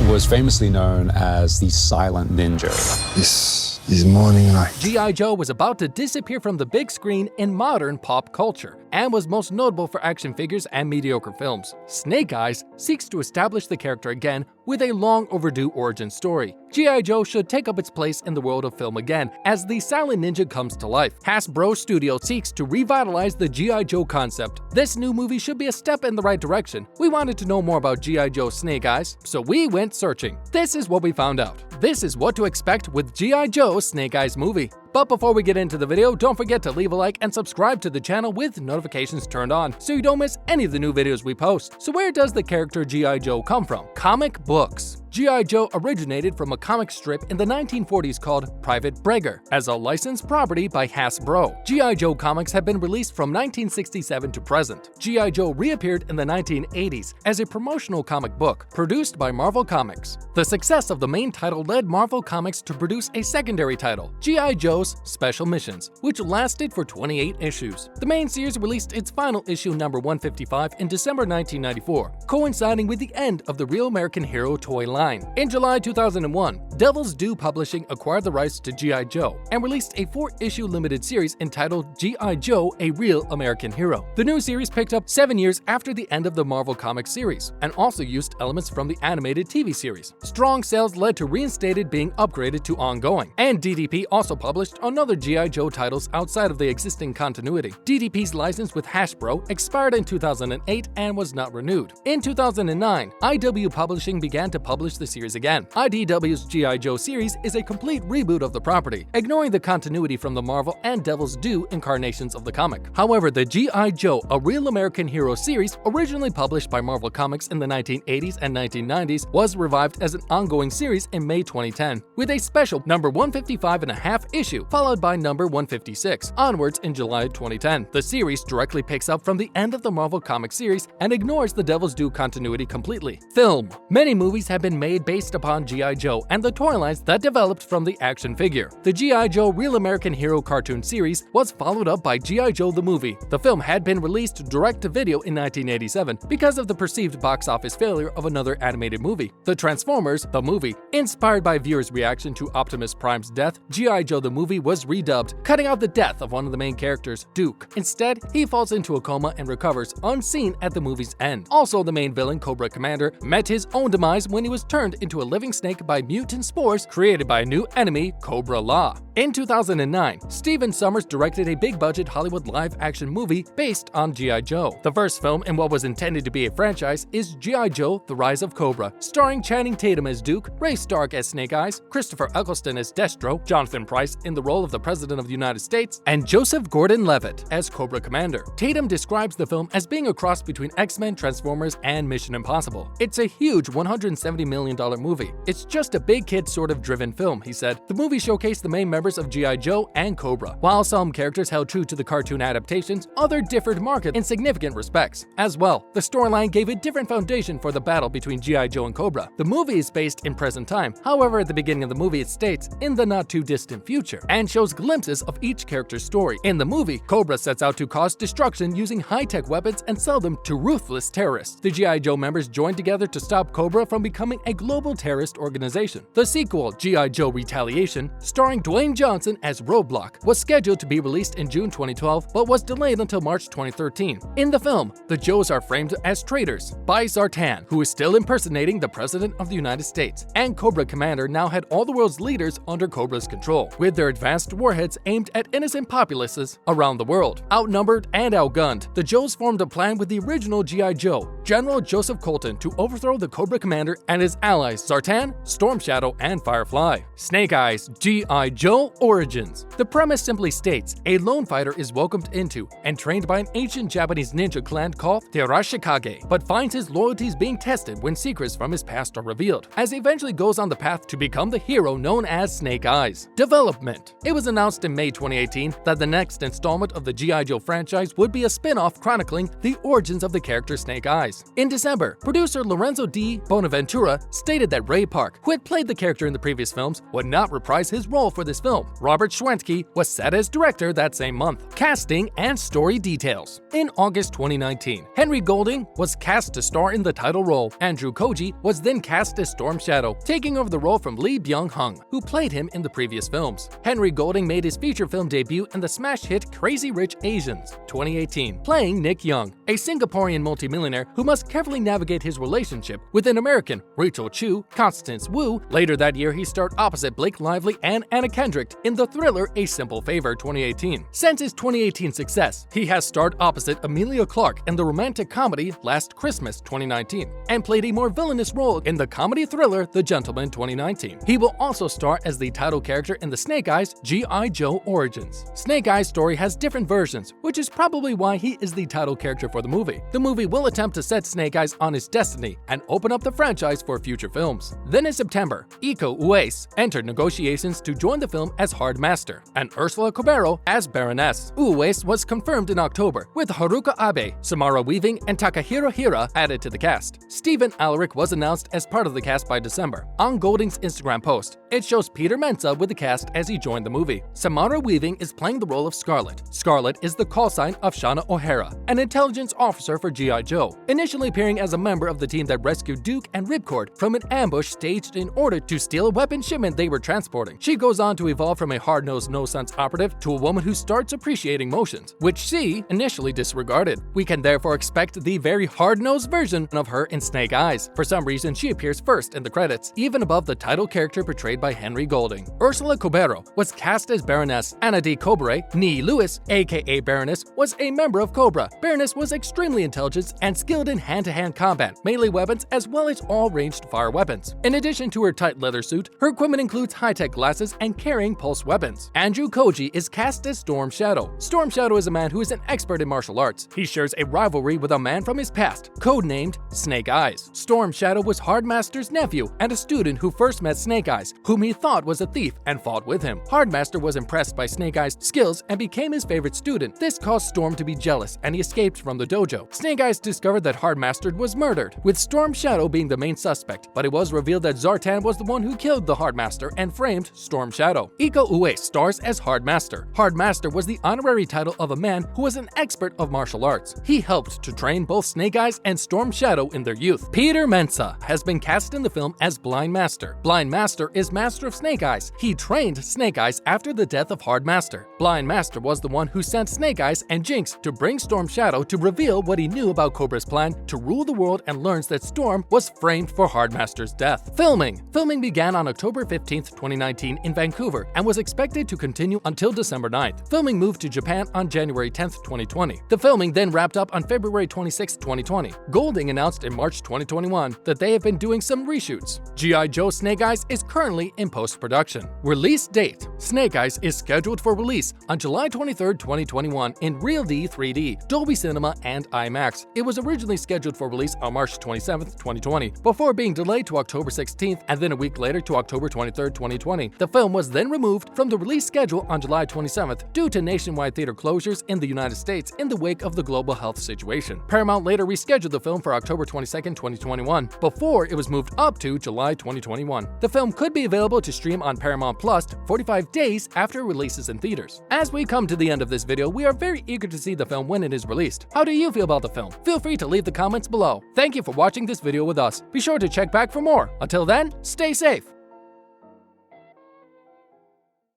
was famously known as the Silent Ninja. This is Morning Light. G.I. Joe was about to disappear from the big screen in modern pop culture, and was most notable for action figures and mediocre films. Snake Eyes seeks to establish the character again with a long overdue origin story. G.I. Joe should take up its place in the world of film again as the Silent Ninja comes to life. Hasbro Studio seeks to revitalize the G.I. Joe concept. This new movie should be a step in the right direction. We wanted to know more about G.I. Joe Snake Eyes, so we went searching. This is what we found out. This is what to expect with G.I. Joe Snake Eyes movie. But before we get into the video, don't forget to leave a like and subscribe to the channel with notifications turned on so you don't miss any of the new videos we post. So where does the character G.I. Joe come from? Comic books. G.I. Joe originated from a comic strip in the 1940s called Private Bragger as a licensed property by Hasbro. G.I. Joe comics have been released from 1967 to present. G.I. Joe reappeared in the 1980s as a promotional comic book produced by Marvel Comics. The success of the main title led Marvel Comics to produce a secondary title, G.I. Joe's Special Missions, which lasted for 28 issues. The main series released its final issue number 155 in December 1994, coinciding with the end of the Real American Hero toy line. In July 2001, Devil's Due Publishing acquired the rights to G.I. Joe and released a 4-issue limited series entitled G.I. Joe: A Real American Hero. The new series picked up 7 years after the end of the Marvel Comics series and also used elements from the animated TV series. Strong sales led to Reinstated being upgraded to Ongoing, and DDP also published another G.I. Joe titles outside of the existing continuity. DDP's license with Hasbro expired in 2008 and was not renewed. In 2009, IW Publishing began to publish the series again. IDW's G.I. Joe series is a complete reboot of the property, ignoring the continuity from the Marvel and Devil's Due incarnations of the comic. However, the G.I. Joe: A Real American Hero series, originally published by Marvel Comics in the 1980s and 1990s, was revived as an ongoing series in May 2010, with a special number 155.5 issue, followed by number 156, onwards in July 2010. The series directly picks up from the end of the Marvel Comics series and ignores the Devil's Due continuity completely. Film. Many movies have been made based upon G.I. Joe and the toy lines that developed from the action figure. The G.I. Joe Real American Hero cartoon series was followed up by G.I. Joe the movie. The film had been released direct-to-video in 1987 because of the perceived box office failure of another animated movie, The Transformers: The Movie. Inspired by viewers' reaction to Optimus Prime's death, G.I. Joe the movie was redubbed, cutting out the death of one of the main characters, Duke. Instead, he falls into a coma and recovers unseen at the movie's end. Also, the main villain, Cobra Commander, met his own demise when he was turned into a living snake by mutant spores created by a new enemy, Cobra Law. In 2009, Stephen Sommers directed a big-budget Hollywood live-action movie based on G.I. Joe. The first film in what was intended to be a franchise is G.I. Joe: The Rise of Cobra, starring Channing Tatum as Duke, Ray Stark as Snake Eyes, Christopher Eccleston as Destro, Jonathan Pryce in the role of the President of the United States, and Joseph Gordon-Levitt as Cobra Commander. Tatum describes the film as being a cross between X-Men, Transformers, and Mission Impossible. It's a huge $170 million movie. It's just a big kid sort of driven film, he said. The movie showcased the main members of G.I. Joe and Cobra. While some characters held true to the cartoon adaptations, others differed markedly in significant respects. As well, the storyline gave a different foundation for the battle between G.I. Joe and Cobra. The movie is based in present time. However, at the beginning of the movie it states, in the not-too-distant future, and shows glimpses of each character's story. In the movie, Cobra sets out to cause destruction using high-tech weapons and sell them to ruthless terrorists. The G.I. Joe members join together to stop Cobra from becoming a global terrorist organization. The sequel, G.I. Joe Retaliation, starring Dwayne Johnson as Roadblock, was scheduled to be released in June 2012, but was delayed until March 2013. In the film, the Joes are framed as traitors by Zartan, who is still impersonating the President of the United States, and Cobra Commander now had all the world's leaders under Cobra's control, with their advanced warheads aimed at innocent populaces around the world. Outnumbered and outgunned, the Joes formed a plan with the original G.I. Joe, General Joseph Colton, to overthrow the Cobra Commander and his allies Zartan, Storm Shadow, and Firefly. Snake Eyes: G.I. Joe Origins. The premise simply states, a lone fighter is welcomed into and trained by an ancient Japanese ninja clan called the Arashikage, but finds his loyalties being tested when secrets from his past are revealed, as he eventually goes on the path to become the hero known as Snake Eyes. Development. It was announced in May 2018 that the next installment of the G.I. Joe franchise would be a spin-off chronicling the origins of the character Snake Eyes. Craze. In December, producer Lorenzo D. Bonaventura stated that Ray Park, who had played the character in the previous films, would not reprise his role for this film. Robert Schwentke was set as director that same month. Casting and story details. In August 2019, Henry Golding was cast to star in the title role. Andrew Koji was then cast as Storm Shadow, taking over the role from Lee Byung-hung, who played him in the previous films. Henry Golding made his feature film debut in the smash hit Crazy Rich Asians, 2018, playing Nick Young, a Singaporean multimillionaire who must carefully navigate his relationship with an American, Rachel Chu, Constance Wu. Later that year, he starred opposite Blake Lively and Anna Kendrick in the thriller A Simple Favor, 2018. Since his 2018 success, he has starred opposite Emilia Clarke in the romantic comedy Last Christmas, 2019, and played a more villainous role in the comedy thriller The Gentleman, 2019. He will also star as the title character in the Snake Eyes G.I. Joe Origins. Snake Eyes' story has different versions, which is probably why he is the title character for the movie. The movie will attempt to set Snake Eyes on his destiny and open up the franchise for future films. Then in September, Iko Uwais entered negotiations to join the film as Hard Master, and Úrsula Corberó as Baroness. Uwais was confirmed in October, with Haruka Abe, Samara Weaving, and Takehiro Hira added to the cast. Stephen Alaric was announced as part of the cast by December. On Golding's Instagram post, it shows Peter Mensah with the cast as he joined the movie. Samara Weaving is playing the role of Scarlet. Scarlet is the call sign of Shauna O'Hara, an intelligence officer for G.I. Joe, initially appearing as a member of the team that rescued Duke and Ripcord from an ambush staged in order to steal a weapon shipment they were transporting. She goes on to evolve from a hard-nosed, no-sense operative to a woman who starts appreciating motions, which she initially disregarded. We can therefore expect the very hard-nosed version of her in Snake Eyes. For some reason, she appears first in the credits, even above the title character portrayed by Henry Golding. Úrsula Corberó was cast as Baroness. Anna D. Cobre, Nee Lewis, aka Baroness, was a member of Cobra. Baroness was extremely intelligent and skilled in hand-to-hand combat, melee weapons, as well as all ranged fire weapons. In addition to her tight leather suit, her equipment includes high-tech glasses and carrying pulse weapons. Andrew Koji is cast as Storm Shadow. Storm Shadow is a man who is an expert in martial arts. He shares a rivalry with a man from his past, codenamed Snake Eyes. Storm Shadow was Hardmaster's nephew and a student who first met Snake Eyes, whom he thought was a thief and fought with him. Hardmaster was impressed by Snake Eyes' skills and became his favorite student. This caused Storm to be jealous and he escaped from the dojo. Snake Eyes discovered that Hardmaster was murdered, with Storm Shadow being the main suspect, but it was revealed that Zartan was the one who killed the Hardmaster and framed Storm Shadow. Iko Uwais stars as Hardmaster. Hardmaster was the honorary title of a man who was an expert of martial arts. He helped to train both Snake Eyes and Storm Shadow in their youth. Peter Mensah has been cast in the film as Blind Master. Blind Master is master of Snake Eyes. He trained Snake Eyes after the death of Hardmaster. Blind Master was the one who sent Snake Eyes and Jinx to bring Storm Shadow to reveal what he knew about Cobra's plan to rule the world, and learns that Storm was framed for Hardmaster's death. Filming began on October 15th, 2019 in Vancouver and was expected to continue until December 9th. Filming moved to Japan on January 10th, 2020. The filming then wrapped up on February 26th, 2020. Golding announced in March 2021 that they have been doing some reshoots. G.I. Joe Snake Eyes is currently in post-production. Release date: Snake Eyes is scheduled for release on July 23rd, 2021 in Real D 3D, Dolby Cinema, and IMAX. It was originally scheduled for release on March 27th, 2020, before being delayed to October 16th and then a week later to October 23rd, 2020. The film was then removed from the release schedule on July 27th due to nationwide theater closures in the United States in the wake of the global health situation. Paramount later rescheduled the film for October 22nd, 2021, before it was moved up to July 2021. The film could be available to stream on Paramount Plus 45 days after it releases in theaters. As we come to the end of this video, we are very eager to see the film when it is released. How do you feel about the film? Feel free to leave the comments below. Thank you for watching this video with us. Be sure to check back for more. Until then, stay safe.